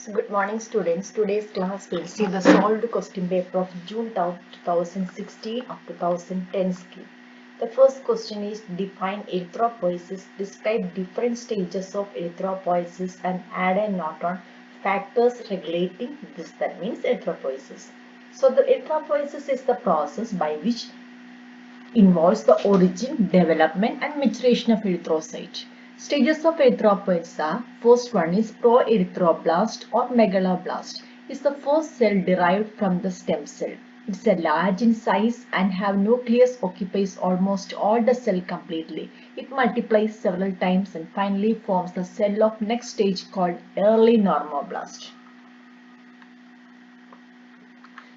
So good morning students. Today's class will see the solved question paper of June 2016 of 2010 scheme. The first question is define erythropoiesis, describe different stages of erythropoiesis and add a note on factors regulating this, that means erythropoiesis. So the erythropoiesis is the process by which involves the origin, development and maturation of erythrocyte. Stages of erythropoiesis are, first one is proerythroblast or megaloblast. It's the first cell derived from the stem cell. It's a large in size and have nucleus occupies almost all the cell completely. It multiplies several times and finally forms the cell of next stage called early normoblast.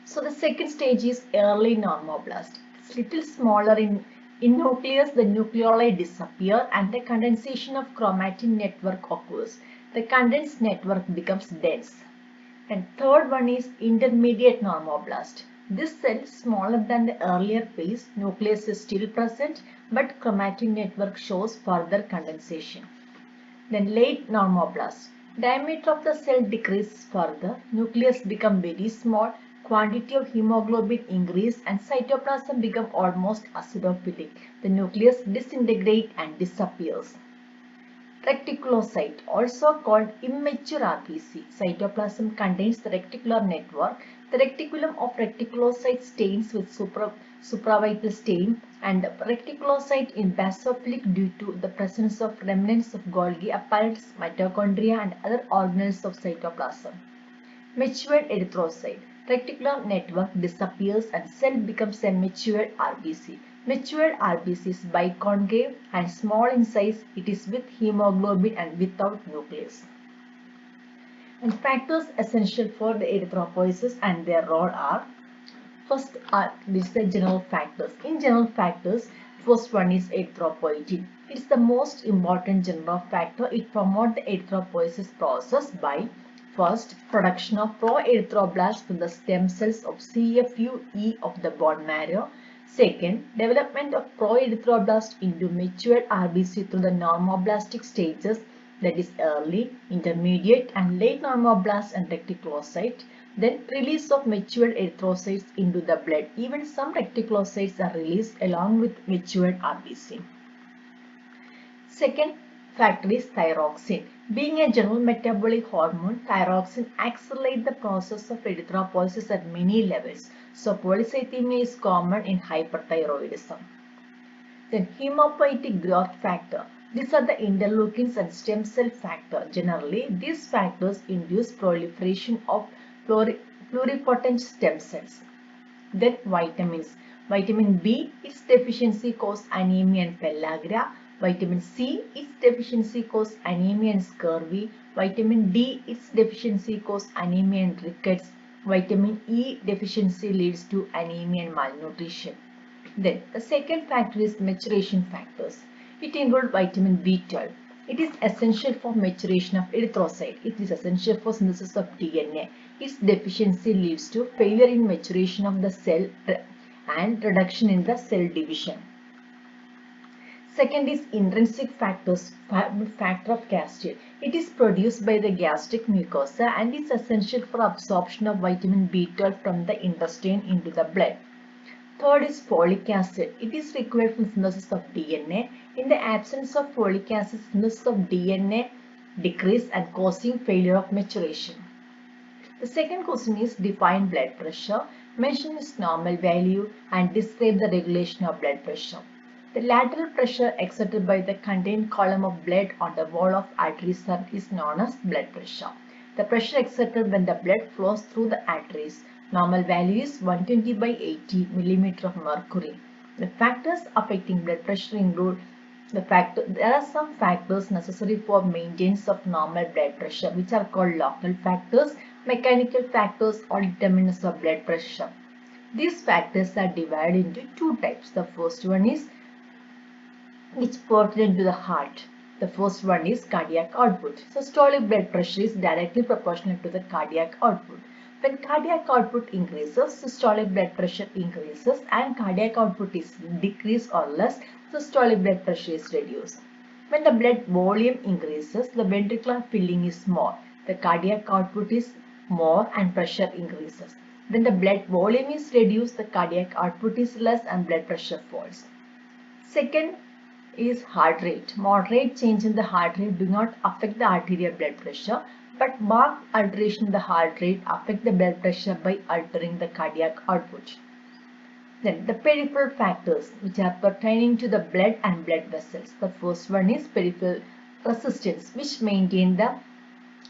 So the second stage is early normoblast. It's little smaller in nucleus, the nucleoli disappear and the condensation of chromatin network occurs. The condensed network becomes dense. And third one is intermediate normoblast. This cell, smaller than the earlier phase, nucleus is still present, but chromatin network shows further condensation. Then late normoblast. Diameter of the cell decreases further, nucleus become very small, quantity of hemoglobin increase and cytoplasm become almost acidophilic. The nucleus disintegrates and disappears. Reticulocyte, also called immature RBC. Cytoplasm contains the reticular network. The reticulum of reticulocyte stains with supravital stain and reticulocyte in basophilic due to the presence of remnants of Golgi apparatus, mitochondria and other organelles of cytoplasm. Matured erythrocyte. Reticular network disappears and cell becomes a matured RBC. Matured RBC is biconcave and small in size. It is with hemoglobin and without nucleus. And factors essential for the erythropoiesis and their role are, first this is the general factors. In general factors, first one is erythropoietin. It is the most important general factor. It promotes the erythropoiesis process by first, production of proerythroblasts from the stem cells of CFU-E of the bone marrow. Second, development of proerythroblast into matured RBC through the normoblastic stages, that is early, intermediate and late normoblast and reticulocyte. Then release of matured erythrocytes into the blood. Even some reticulocytes are released along with matured RBC. Second factor is thyroxine. Being a general metabolic hormone, thyroxine accelerates the process of erythropoiesis at many levels. So polycythemia is common in hyperthyroidism. Then hemopoietic growth factor. These are the interleukins and stem cell factor. Generally, these factors induce proliferation of pluripotent stem cells. Then vitamins. Vitamin B, its deficiency cause anemia and pellagra. Vitamin C, its deficiency cause anemia and scurvy. Vitamin D, its deficiency cause anemia and rickets. Vitamin E deficiency leads to anemia and malnutrition. Then the second factor is maturation factors. It includes vitamin B12. It is essential for maturation of erythrocyte. It is essential for synthesis of DNA. Its deficiency leads to failure in maturation of the cell and reduction in the cell division. Second is intrinsic factors, factor of Castile. It is produced by the gastric mucosa and is essential for absorption of vitamin B12 from the intestine into the blood. Third is folic acid. It is required for synthesis of DNA. In the absence of folic acid, synthesis of DNA decrease and causing failure of maturation. The second question is define blood pressure. Mention its normal value and describe the regulation of blood pressure. The lateral pressure exerted by the contained column of blood on the wall of arteries is known as blood pressure. The pressure exerted when the blood flows through the arteries. Normal value is 120 by 80 mm of mercury. The factors affecting blood pressure include there are some factors necessary for maintenance of normal blood pressure, which are called local factors, mechanical factors, or determinants of blood pressure. These factors are divided into two types. The first one is which pertain to the heart. The first one is cardiac output. Systolic blood pressure is directly proportional to the cardiac output. When cardiac output increases, systolic blood pressure increases, and cardiac output is decreased or less, systolic blood pressure is reduced. When the blood volume increases, the ventricular filling is more. the cardiac output is more and pressure increases. When the blood volume is reduced, the cardiac output is less and blood pressure falls. Second is heart rate. Moderate change in the heart rate do not affect the arterial blood pressure, but marked alteration in the heart rate affect the blood pressure by altering the cardiac output. Then the peripheral factors which are pertaining to the blood and blood vessels. The first one is peripheral resistance, which maintain the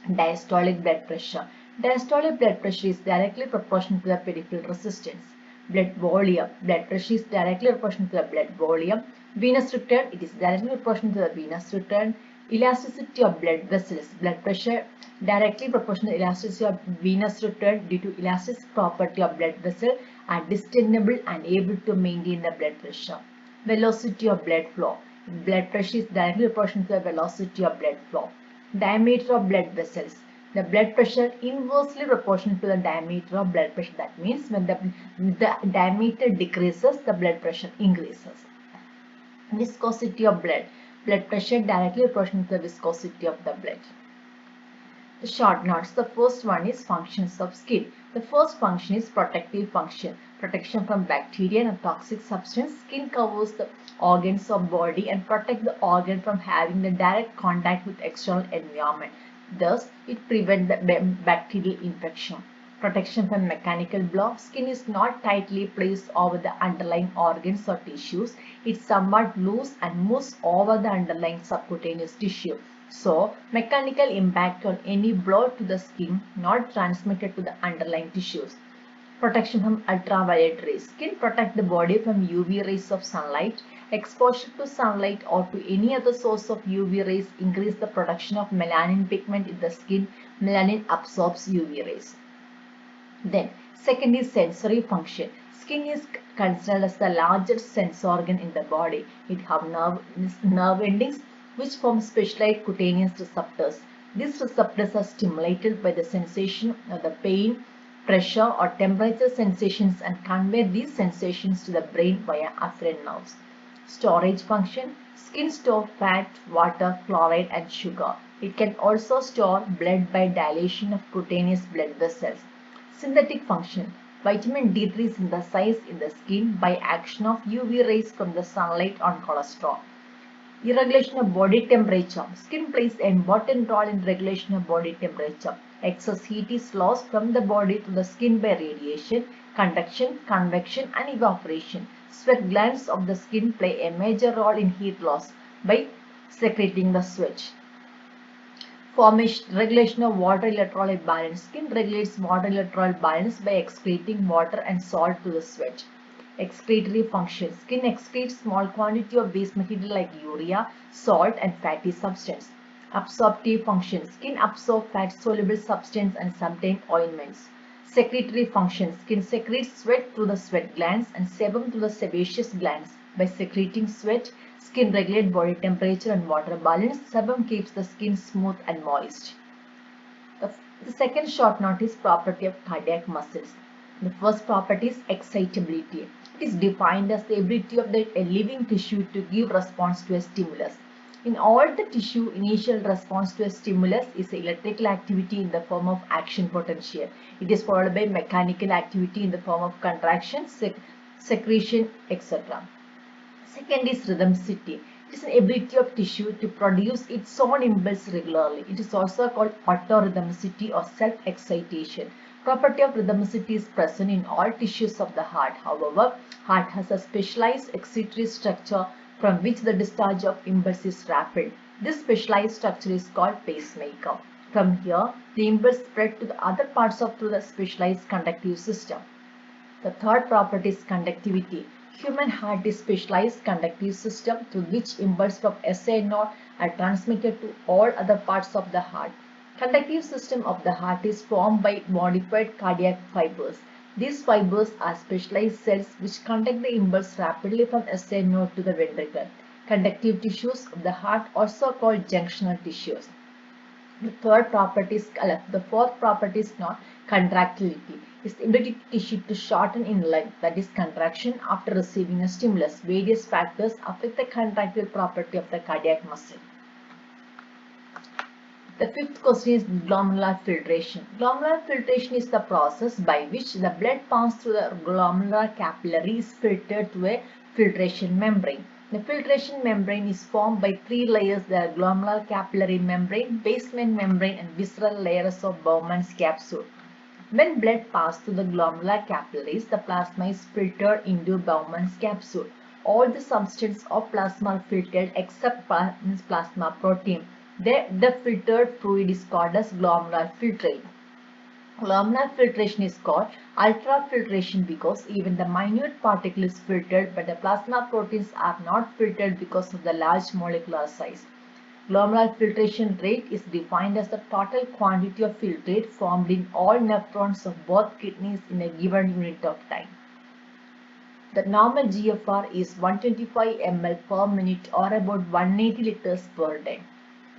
diastolic blood pressure. Diastolic blood pressure is directly proportional to the peripheral resistance. Blood volume. Blood pressure is directly proportional to the blood volume. Venous return. It is directly proportional to the venous return. Elasticity of blood vessels. Blood pressure directly proportional to elasticity of venous return due to elastic property of blood vessel are distendable and able to maintain the blood pressure. Velocity of blood flow. Blood pressure is directly proportional to the velocity of blood flow. Diameter of blood vessels. The blood pressure inversely proportional to the diameter of blood pressure. That means when the diameter decreases, the blood pressure increases. Viscosity of blood. Blood pressure directly proportional to the viscosity of the blood. The short notes. The first one is functions of skin. The first function is protective function. Protection from bacteria and toxic substance. Skin covers the organs of body and protect the organ from having the direct contact with external environment. Thus, it prevents the bacterial infection. Protection from mechanical blow. Skin is not tightly placed over the underlying organs or tissues. It's somewhat loose and moves over the underlying subcutaneous tissue. So, mechanical impact on any blow to the skin not transmitted to the underlying tissues. Protection from ultraviolet rays. Skin protect the body from UV rays of sunlight. Exposure to sunlight or to any other source of UV rays increase the production of melanin pigment in the skin. Melanin absorbs UV rays. Then, second is sensory function. Skin is considered as the largest sense organ in the body. It has nerve endings which form specialized cutaneous receptors. These receptors are stimulated by the sensation of the pain, pressure or temperature sensations and convey these sensations to the brain via afferent nerves. Storage function. Skin stores fat, water, chloride and sugar. It can also store blood by dilation of cutaneous blood vessels. Synthetic function. Vitamin D3 is synthesized in the skin by action of UV rays from the sunlight on cholesterol. Irregulation of body temperature. Skin plays an important role in regulation of body temperature. Excess heat is lost from the body to the skin by radiation, conduction, convection and evaporation. Sweat glands of the skin play a major role in heat loss by secreting the sweat. Regulation of water electrolyte balance. Skin regulates water electrolyte balance by excreting water and salt to the sweat. Excretory function. Skin excretes small quantity of waste material like urea, salt and fatty substance. Absorptive function. Skin absorbs fat-soluble substance and sometimes ointments. Secretory function. Skin secretes sweat through the sweat glands and sebum through the sebaceous glands. By secreting sweat, skin regulates body temperature and water balance. Sebum keeps the skin smooth and moist. The second short note is property of cardiac muscles. The first property is excitability. It is defined as the ability of the living tissue to give response to a stimulus. In all the tissue, initial response to a stimulus is electrical activity in the form of action potential. It is followed by mechanical activity in the form of contraction, secretion, etc. Second is rhythmicity. It is an ability of tissue to produce its own impulse regularly. It is also called autorhythmicity or self-excitation. Property of rhythmicity is present in all tissues of the heart. However, heart has a specialized excitatory structure from which the discharge of impulse is rapid. This specialized structure is called pacemaker. From here, the impulse spread to the other parts through the specialized conductive system. The third property is conductivity. Human heart is specialized conductive system through which impulse from SA node are transmitted to all other parts of the heart. Conductive system of the heart is formed by modified cardiac fibers. These fibers are specialized cells which conduct the impulse rapidly from SA node to the ventricle. Conductive tissues of the heart also called junctional tissues. The fourth property is not contractility. It's the ability of tissue to shorten in length, that is contraction, after receiving a stimulus. Various factors affect the contractile property of the cardiac muscle. The fifth question is glomerular filtration. Glomerular filtration is the process by which the blood passes through the glomerular capillary is filtered through a filtration membrane. The filtration membrane is formed by three layers: the glomerular capillary membrane, basement membrane, and visceral layers of Bowman's capsule. When blood passes through the glomerular capillaries, the plasma is filtered into Bowman's capsule. All the substance of plasma are filtered except plasma protein. The filtered fluid is called as glomerular filtrate. Glomerular filtration is called ultrafiltration because even the minute particle is filtered, but the plasma proteins are not filtered because of the large molecular size. Glomerular filtration rate is defined as the total quantity of filtrate formed in all nephrons of both kidneys in a given unit of time. The normal GFR is 125 ml per minute or about 180 liters per day.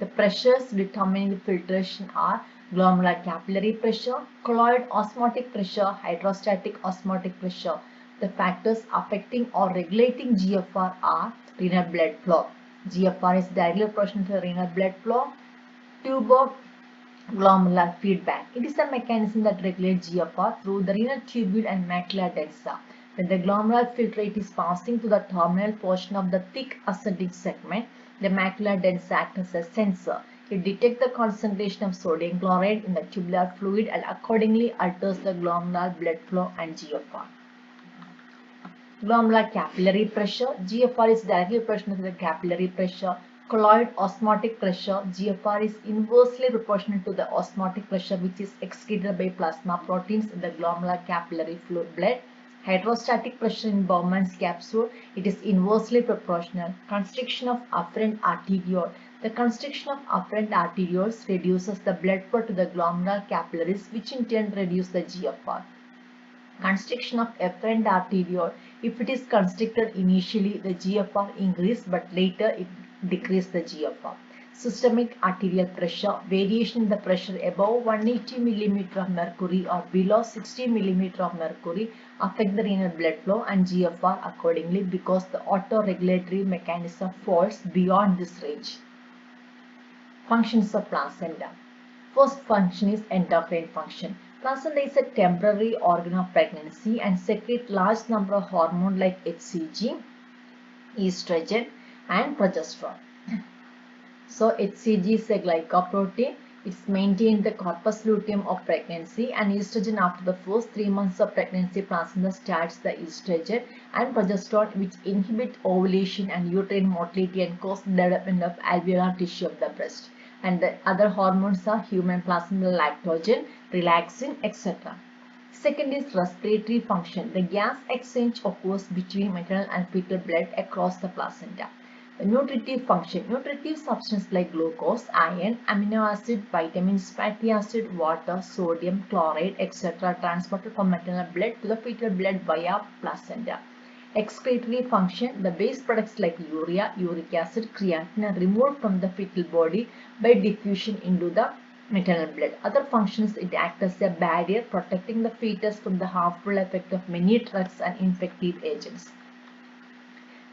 The pressures determining the filtration are glomerular capillary pressure, colloid osmotic pressure, hydrostatic osmotic pressure. The factors affecting or regulating GFR are renal blood flow. GFR is directly proportional to renal blood flow. Tuboglomerular feedback. It is a mechanism that regulates GFR through the renal tubule and macula densa. When the glomerular filtrate is passing through the terminal portion of the thick ascending segment, the macula densa acts as a sensor. It detects the concentration of sodium chloride in the tubular fluid and accordingly alters the glomerular blood flow and GFR. Glomerular capillary pressure. GFR is directly proportional to the capillary pressure. Colloid osmotic pressure. GFR is inversely proportional to the osmotic pressure which is excreted by plasma proteins in the glomerular capillary blood. Hydrostatic pressure in Bowman's capsule. It is inversely proportional. Constriction of afferent arteriole. The constriction of afferent arterioles reduces the blood flow to the glomerular capillaries, which in turn reduce the GFR. Constriction of afferent arteriole. If it is constricted initially, the GFR increases, but later it decreases the GFR. Systemic arterial pressure. Variation in the pressure above 180 mm of mercury or below 60 mm of mercury affect the renal blood flow and GFR accordingly because the autoregulatory mechanism falls beyond this range. Functions of placenta. First function is endocrine function. Placenta is a temporary organ of pregnancy and secretes large number of hormones like HCG, estrogen, and progesterone. So HCG is a glycoprotein. It's maintained the corpus luteum of pregnancy, and estrogen after the first 3 months of pregnancy, placenta starts the estrogen, and progesterone which inhibit ovulation and uterine motility and cause the development of alveolar tissue of the breast. And the other hormones are human placental lactogen, relaxin, etc. Second is respiratory function. The gas exchange occurs between maternal and fetal blood across the placenta. The nutritive function. Nutritive substances like glucose, iron, amino acid, vitamins, fatty acid, water, sodium, chloride, etc. transported from maternal blood to the fetal blood via placenta. Excretory function. The waste products like urea, uric acid, creatinine are removed from the fetal body by diffusion into the maternal blood. Other functions, it acts as a barrier protecting the fetus from the harmful effect of many drugs and infective agents.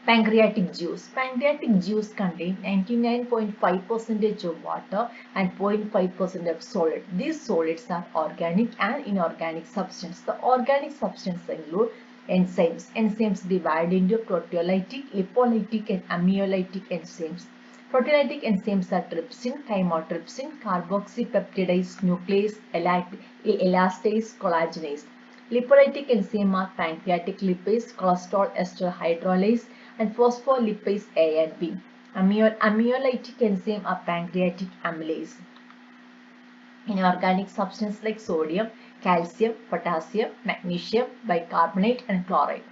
Pancreatic juice. Pancreatic juice contains 99.5% of water and 0.5% of solid. These solids are organic and inorganic substances. The organic substances include enzymes. Enzymes divide into proteolytic, lipolytic, and amylolytic enzymes. Proteolytic enzymes are trypsin, chymotrypsin, carboxypeptidase, nuclease, elastase, collagenase. Lipolytic enzymes are pancreatic lipase, cholesterol ester hydrolase, and phospholipase A and B. Amylolytic enzymes are pancreatic amylase. Inorganic substances like sodium, calcium, potassium, magnesium, bicarbonate, and chloride.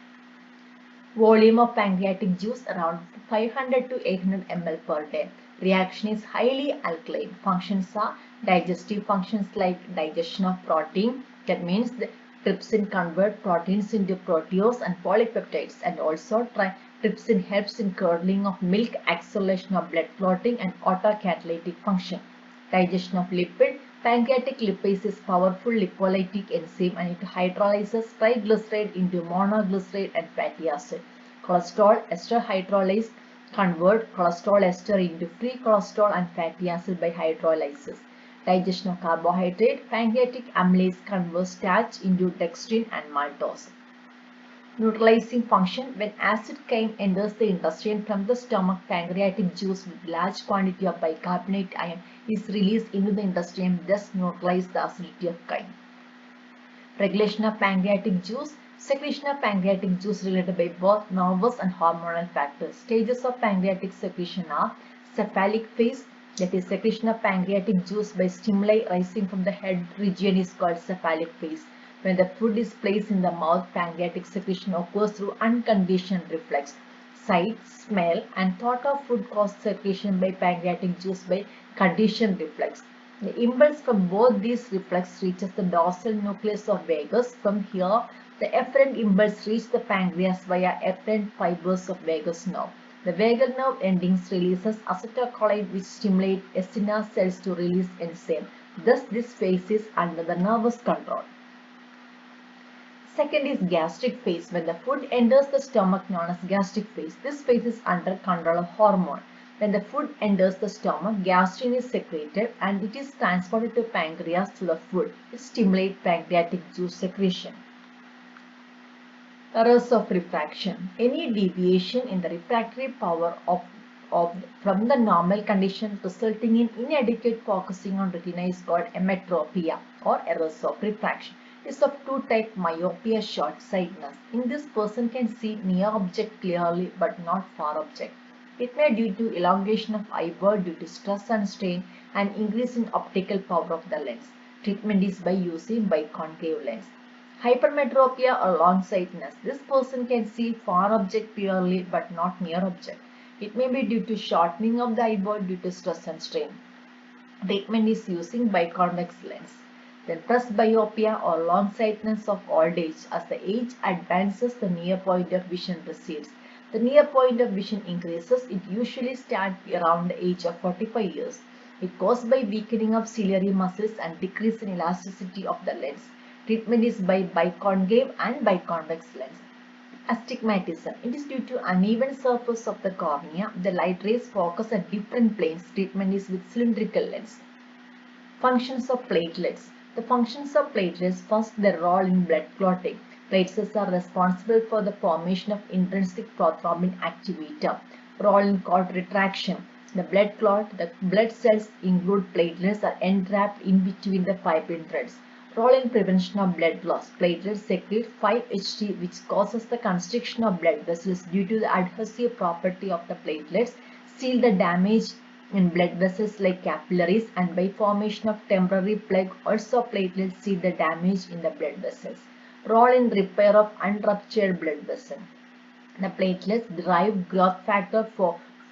Volume of pancreatic juice around 500 to 800 ml per day. Reaction is highly alkaline. Functions are digestive functions like digestion of protein. That means the trypsin convert proteins into proteose and polypeptides, and also trypsin helps in curdling of milk, acceleration of blood clotting, and autocatalytic function. Digestion of lipid. Pancreatic lipase is powerful lipolytic enzyme and it hydrolyzes triglyceride into monoglyceride and fatty acid. Cholesterol ester hydrolase convert cholesterol ester into free cholesterol and fatty acid by hydrolysis. Digestion of carbohydrate. Pancreatic amylase converts starch into dextrin and maltose. Neutralizing function. When acid chyme enters the intestine from the stomach, pancreatic juice with large quantity of bicarbonate ion is released into the intestine, thus neutralize the acidity of chyme. Regulation of pancreatic juice. Secretion of pancreatic juice related by both nervous and hormonal factors. Stages of pancreatic secretion are cephalic phase, that is secretion of pancreatic juice by stimuli rising from the head region is called cephalic phase. When the food is placed in the mouth, pancreatic secretion occurs through unconditioned reflex. Sight, smell, and thought of food cause secretion by pancreatic juice by conditioned reflex. The impulse from both these reflex reaches the dorsal nucleus of vagus. From here, the efferent impulse reaches the pancreas via efferent fibers of vagus nerve. The vagal nerve endings releases acetylcholine which stimulate acinar cells to release enzyme. Thus, this phase is under the nervous control. Second is gastric phase. When the food enters the stomach, known as gastric phase, this phase is under control of hormone. When the food enters the stomach, gastrin is secreted and it is transported to pancreas through the food. It stimulates pancreatic juice secretion. Errors of refraction. Any deviation in the refractory power from the normal condition resulting in inadequate focusing on retina is called emmetropia or errors of refraction. It is of two types: myopia, short-sightedness. In this, person can see near object clearly but not far object. It may due to elongation of eyeball due to stress and strain and increase in optical power of the lens. Treatment is by using biconcave lens. Hypermetropia or long-sightedness. This person can see far object clearly but not near object. It may be due to shortening of the eyeball due to stress and strain. Treatment is using biconvex lens. Then presbyopia or long-sightedness of old age. As the age advances, the near point of vision recedes. The near point of vision increases. It usually starts around the age of 45 years. It caused by weakening of ciliary muscles and decrease in elasticity of the lens. Treatment is by biconcave and biconvex lens. Astigmatism. It is due to uneven surface of the cornea. The light rays focus at different planes. Treatment is with cylindrical lens. Functions of platelets. The functions of platelets: first, their role in blood clotting. Platelets are responsible for the formation of intrinsic prothrombin activator. Role in clot retraction. The blood cells include platelets are entrapped in between the fibrin threads. Role in prevention of blood loss. Platelets secrete 5-HT which causes the constriction of blood vessels due to the adhesive property of the platelets. Seal the damage in blood vessels like capillaries, and by formation of temporary plaque also platelets seal the damage in the blood vessels. Role in repair of unruptured blood vessel. The platelets derive growth factor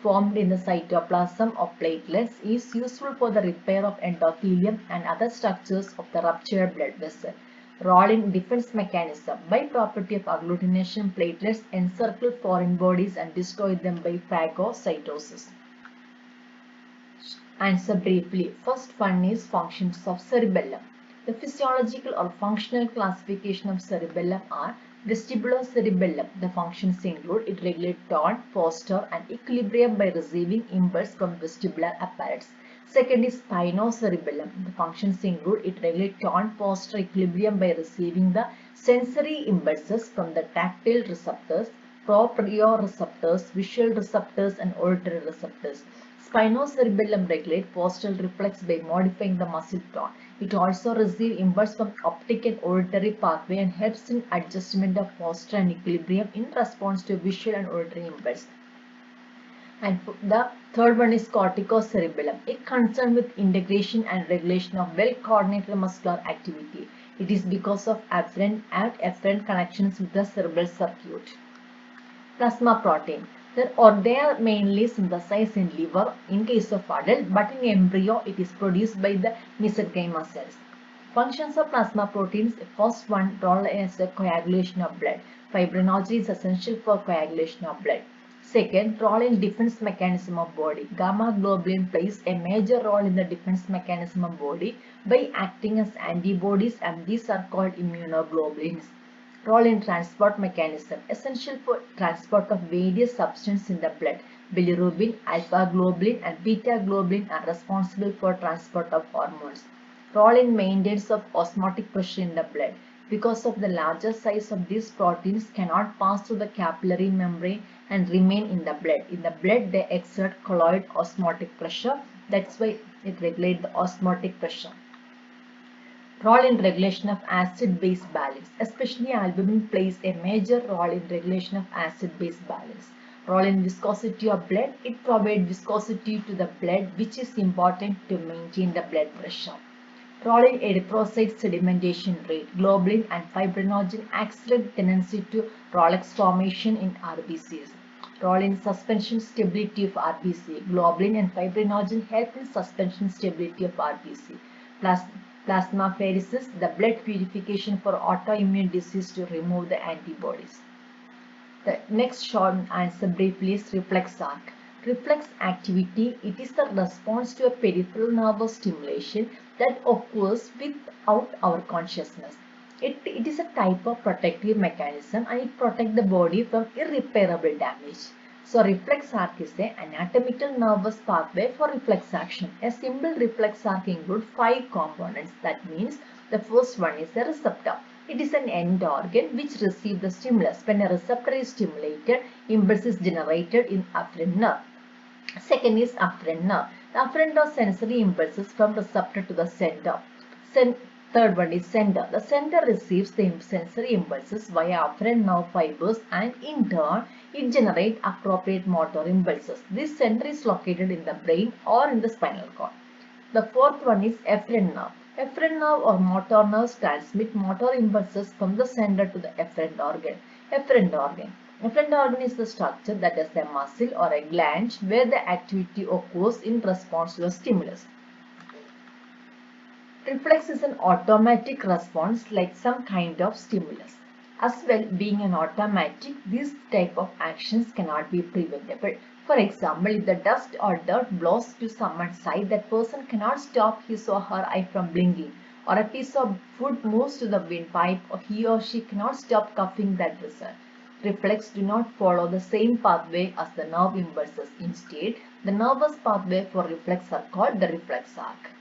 formed in the cytoplasm of platelets is useful for the repair of endothelium and other structures of the ruptured blood vessel. Role in defense mechanism. By property of agglutination, platelets encircle foreign bodies and destroy them by phagocytosis. Answer briefly. First one is functions of cerebellum. The physiological or functional classification of cerebellum are: vestibulocerebellum. The functions include it regulates tone, posture, and equilibrium by receiving impulse from vestibular apparatus. Second is spinocerebellum. The functions include it regulates tone, posture, equilibrium by receiving the sensory impulses from the tactile receptors, proprioceptors, visual receptors, and auditory receptors. Spinocerebellum regulates postural reflex by modifying the muscle tone. It also receives impulse from optic and auditory pathway and helps in adjustment of posture and equilibrium in response to visual and auditory impulse. And the third one is corticocerebellum. It concerns with integration and regulation of well-coordinated muscular activity. It is because of afferent and efferent connections with the cerebral circuit. Plasma protein. They are mainly synthesized in liver in case of adult, but in embryo it is produced by the mesenchyma cells. Functions of plasma proteins: first one, role as a coagulation of blood. Fibrinogen is essential for coagulation of blood. Second, role in defense mechanism of body. Gamma globulin plays a major role in the defense mechanism of body by acting as antibodies, and these are called immunoglobulins. Role in transport mechanism. Essential for transport of various substances in the blood. Bilirubin, alpha globulin, and beta globulin are responsible for transport of hormones. Role in maintenance of osmotic pressure in the blood. Because of the larger size of these proteins cannot pass through the capillary membrane and remain in the blood. In the blood, they exert colloid osmotic pressure. That's why it regulates the osmotic pressure. Role in regulation of acid-base balance. Especially albumin plays a major role in regulation of acid-base balance. Role in viscosity of blood. It provides viscosity to the blood, which is important to maintain the blood pressure. Role in erythrocyte sedimentation rate. Globulin and fibrinogen accelerate tendency to Rolex formation in RBCs. Role in suspension stability of RBC. Globulin and fibrinogen help in suspension stability of RBC. Plasmapheresis, the blood purification for autoimmune disease to remove the antibodies. The next short answer briefly is reflex arc. Reflex activity, it is the response to a peripheral nervous stimulation that occurs without our consciousness. It is a type of protective mechanism and it protects the body from irreparable damage. So reflex arc is an anatomical nervous pathway for reflex action. A simple reflex arc includes 5 components. That means the first one is a receptor. It is an end organ which receives the stimulus. When a receptor is stimulated, impulse is generated in afferent nerve. Second is afferent nerve. The afferent nerve sensory impulses from receptor to the center. Third one is center. The center receives the sensory impulses via afferent nerve fibers and in turn it generates appropriate motor impulses. This center is located in the brain or in the spinal cord. The fourth one is efferent nerve. Efferent nerve or motor nerves transmit motor impulses from the center to the efferent organ. Efferent organ. Efferent organ is the structure that is a muscle or a gland where the activity occurs in response to the stimulus. Reflex is an automatic response like some kind of stimulus. As well, being an automatic, these type of actions cannot be preventable. For example, if the dust or dirt blows to someone's eye, that person cannot stop his or her eye from blinking. Or a piece of food moves to the windpipe, or he or she cannot stop coughing that result. Reflex do not follow the same pathway as the nerve impulses. Instead, the nervous pathway for reflex are called the reflex arc.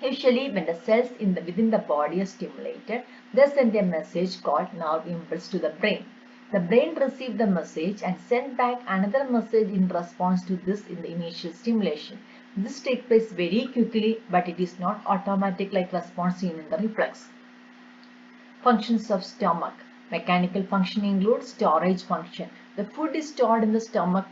Usually, when the cells within the body are stimulated, they send a message called nerve impulse to the brain. The brain receives the message and sends back another message in response to this in the initial stimulation. This takes place very quickly, but it is not automatic like response seen in the reflex. Functions of stomach. Mechanical function includes storage function. The food is stored in the stomach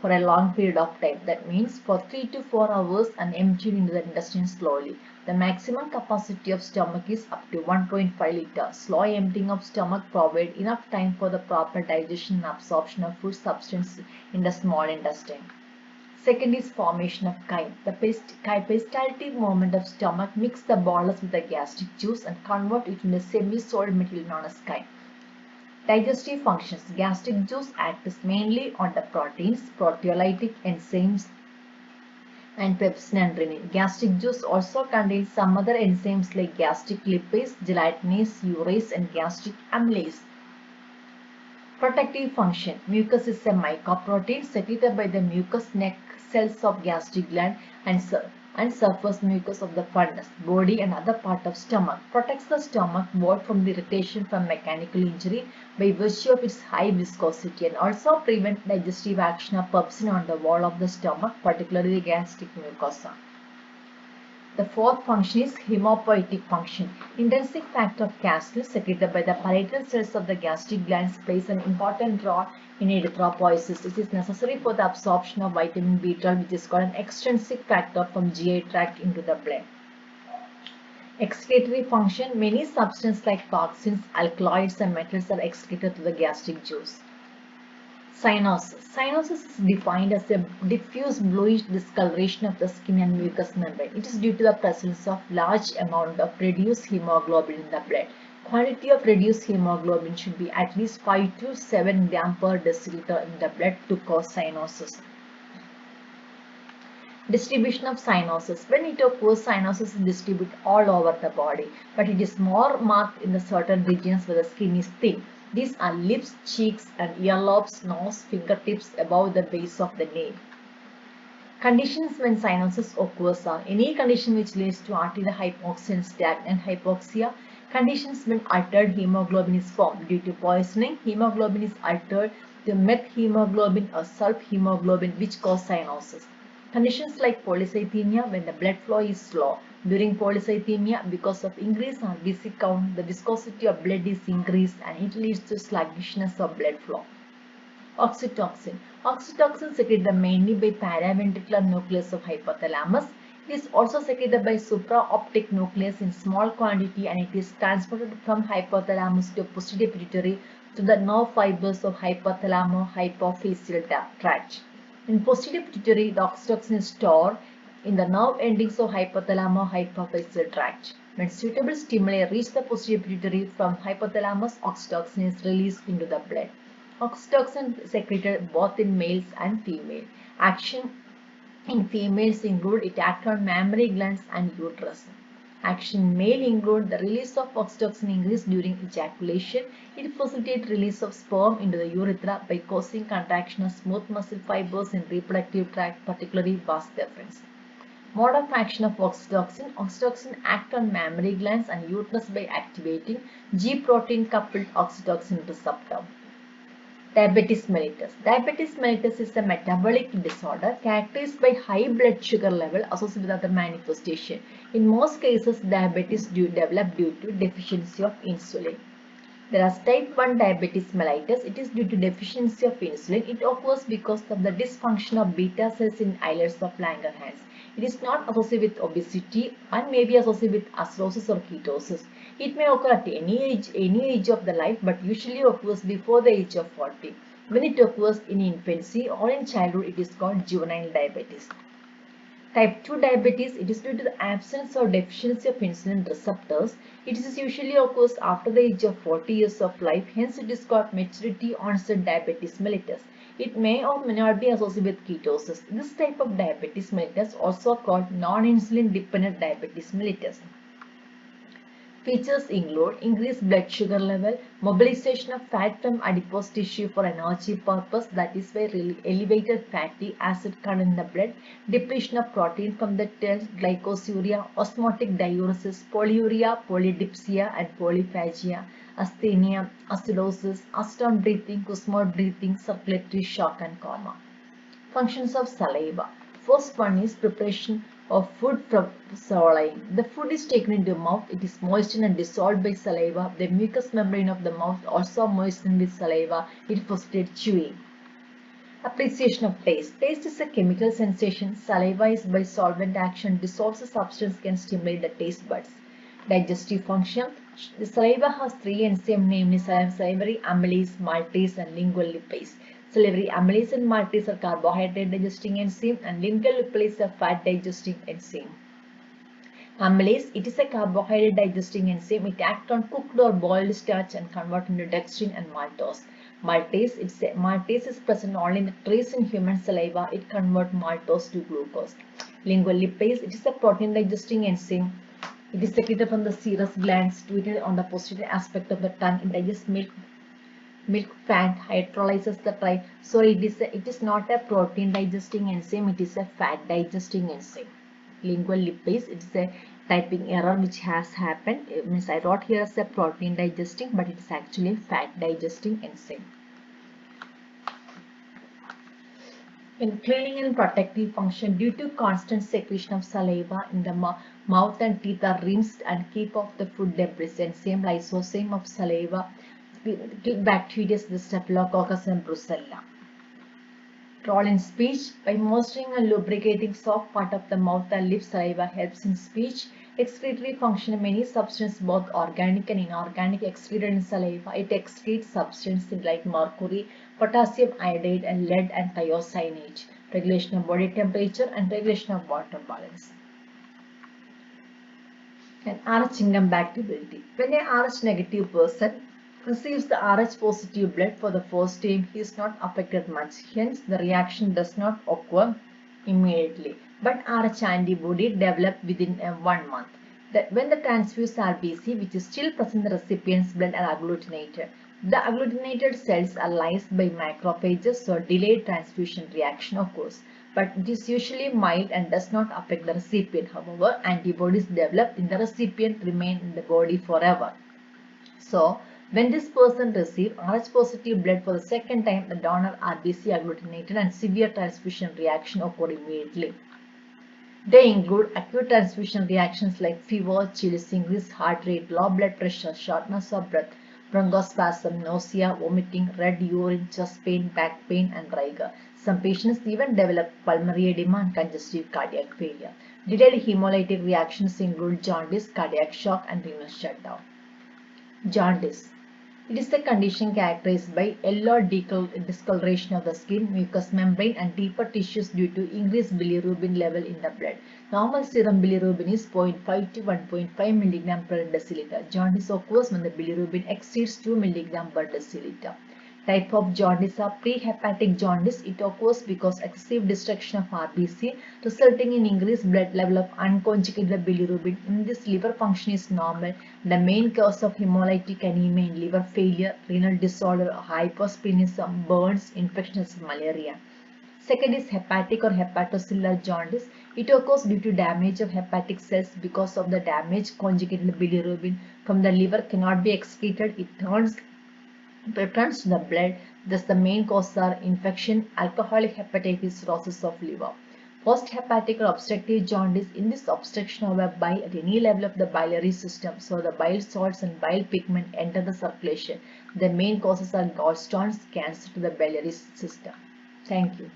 for a long period of time. That means for 3 to 4 hours and emptied into the intestine slowly. The maximum capacity of stomach is up to 1.5 liters. Slow emptying of stomach provides enough time for the proper digestion and absorption of food substance in the small intestine. Second is formation of chyme. The peristaltic movement of stomach mix the bolus with the gastric juice and convert it into a semi-solid material known as chyme. Digestive functions. Gastric juice acts mainly on the proteins, proteolytic enzymes, and pepsin and renin. Gastric juice also contains some other enzymes like gastric lipase, gelatinase, urease, and gastric amylase. Protective function. Mucus is a mycoprotein secreted by the mucous neck cells of gastric gland and surface mucus of the fundus, body and other part of stomach. Protects the stomach wall from the irritation from mechanical injury by virtue of its high viscosity and also prevent digestive action of pepsin on the wall of the stomach, particularly gastric mucosa. The fourth function is hemopoietic function. Intrinsic factor of calcium secreted by the parietal cells of the gastric glands plays an important role in erythropoiesis. It is necessary for the absorption of vitamin B12, which is called an extrinsic factor from GI tract into the blood. Excretory function. Many substances like toxins, alkaloids and metals are excreted through the gastric juice. Cyanosis. Cyanosis is defined as a diffuse bluish discoloration of the skin and mucous membrane. It is due to the presence of large amount of reduced hemoglobin in the blood. Quantity of reduced hemoglobin should be at least 5 to 7 gram per deciliter in the blood to cause cyanosis. Distribution of cyanosis. When it occurs, cyanosis is distributed all over the body, but it is more marked in the certain regions where the skin is thin. These are lips, cheeks, and earlobes, nose, fingertips above the base of the nail. Conditions when cyanosis occurs are any condition which leads to arterial hypoxia and stagnant hypoxia. Conditions when altered hemoglobin is formed due to poisoning. Hemoglobin is altered to methemoglobin or sulfhemoglobin which cause cyanosis. Conditions like polycythemia when the blood flow is slow. During polycythemia, because of increased RBC count, the viscosity of blood is increased and it leads to sluggishness of blood flow. Oxytocin. Oxytocin is secreted mainly by paraventricular nucleus of hypothalamus. It is also secreted by supraoptic nucleus in small quantity and it is transported from hypothalamus to posterior pituitary to the nerve fibers of hypothalamo-hypophyseal tract. In posterior pituitary, the oxytocin is stored in the nerve endings of hypothalamo-hypophyseal tract. When suitable stimuli reach the posterior pituitary from hypothalamus, oxytocin is released into the blood. Oxytocin is secreted both in males and females. Action in females include it acts on mammary glands and uterus. Action in male include the release of oxytocin increase during ejaculation. It facilitates release of sperm into the urethra by causing contraction of smooth muscle fibers in reproductive tract, particularly vas deferens. Mode of action of oxytocin. Oxytocin acts on mammary glands and uterus by activating G protein coupled oxytocin receptor. Diabetes mellitus. Diabetes mellitus is a metabolic disorder characterized by high blood sugar level associated with other manifestation. In most cases, diabetes develop due to deficiency of insulin. There is type 1 diabetes mellitus. It is due to deficiency of insulin. It occurs because of the dysfunction of beta cells in islets of Langerhans. It is not associated with obesity and may be associated with acidosis or ketosis. It may occur at any age of the life, but usually occurs before the age of 40. When it occurs in infancy or in childhood, it is called juvenile diabetes. Type 2 diabetes, it is due to the absence or deficiency of insulin receptors. It is usually occurs after the age of 40 years of life, hence it is called maturity onset diabetes mellitus. It may or may not be associated with ketosis. This type of diabetes mellitus also called non-insulin dependent diabetes mellitus. Features include increased blood sugar level, mobilization of fat from adipose tissue for energy purpose, that is by elevated fatty acid content in the blood, depletion of protein from the cells, glycosuria, osmotic diuresis, polyuria, polydipsia and polyphagia, asthenia, acidosis, acetone breathing, Kussmaul breathing, circulatory shock and coma. Functions of saliva. First one is preparation of food from swallowing. The food is taken into the mouth. It is moistened and dissolved by saliva. The mucous membrane of the mouth also moistened with saliva. It facilitates chewing. Appreciation of taste. Taste is a chemical sensation. Saliva is by solvent action dissolves a substance can stimulate the taste buds. Digestive function. The saliva has three enzymes, namely salivary amylase, maltase, and lingual lipase. Salivary amylase and maltase are carbohydrate digesting enzyme and lingual lipase is a fat digesting enzyme. Amylase, it is a carbohydrate digesting enzyme. It acts on cooked or boiled starch and converts into dextrin and maltose. Maltase is present only in the trace in human saliva. It converts maltose to glucose. Lingual lipase, it is a protein digesting enzyme. It is secreted from the serous glands situated on the posterior aspect of the tongue. It digests milk fat, hydrolyzes the it is not a protein digesting enzyme, it is a fat digesting enzyme. Lingual lipase, it is a typing error which has happened. It means I wrote here as a protein digesting, but it is actually a fat digesting enzyme. In cleaning and protective function, due to constant secretion of saliva in the mouth and teeth are rinsed and keep off the food debris. Enzyme lysosome of saliva kill bacteria, the Staphylococcus and Brucella. Role in speech. By moisturizing and lubricating soft part of the mouth and lips, saliva helps in speech. Excretory function. Many substances, both organic and inorganic, excreted in saliva. It excretes substances like mercury, potassium iodide, and lead and thiocyanate. Regulation of body temperature and regulation of water balance. And Rh incompatibility. When a Rh negative person receives the Rh positive blood for the first time, he is not affected much. Hence, the reaction does not occur immediately. But Rh antibody develop within 1 month. When the transfused RBC, which is still present in the recipient's blood, are agglutinated, The agglutinated cells are lysed by macrophages, so delayed transfusion reaction occurs. But it is usually mild and does not affect the recipient. However, antibodies developed in the recipient remain in the body forever. So, when this person receives Rh positive blood for the second time, the donor RBC agglutinated and severe transfusion reaction occur immediately. They include acute transfusion reactions like fever, chills, increased heart rate, low blood pressure, shortness of breath, bronchospasm, nausea, vomiting, red urine, chest pain, back pain, and rigor. Some patients even develop pulmonary edema and congestive cardiac failure. Delayed hemolytic reactions include jaundice, cardiac shock, and renal shutdown. Jaundice. It is a condition characterized by yellow discoloration of the skin, mucous membrane, and deeper tissues due to increased bilirubin level in the blood. Normal serum bilirubin is 0.5 to 1.5 mg per deciliter. Jaundice occurs when the bilirubin exceeds 2 mg per deciliter. Type of jaundice are prehepatic jaundice. It occurs because excessive destruction of RBC resulting in increased blood level of unconjugated bilirubin. In this, liver function is normal. The main cause of hemolytic anemia in liver failure, renal disorder, hyposplenism, burns, infections, malaria. Second is hepatic or hepatocellular jaundice. It occurs due to damage of hepatic cells because of the damage conjugated bilirubin from the liver cannot be excreted. It returns to the blood. Thus, the main causes are infection, alcoholic hepatitis, cirrhosis of liver. Post-hepatic or obstructive jaundice. In this obstruction of the bile at any level of the biliary system, so the bile salts and bile pigment enter the circulation. The main causes are gallstones, cancer to the biliary system. Thank you.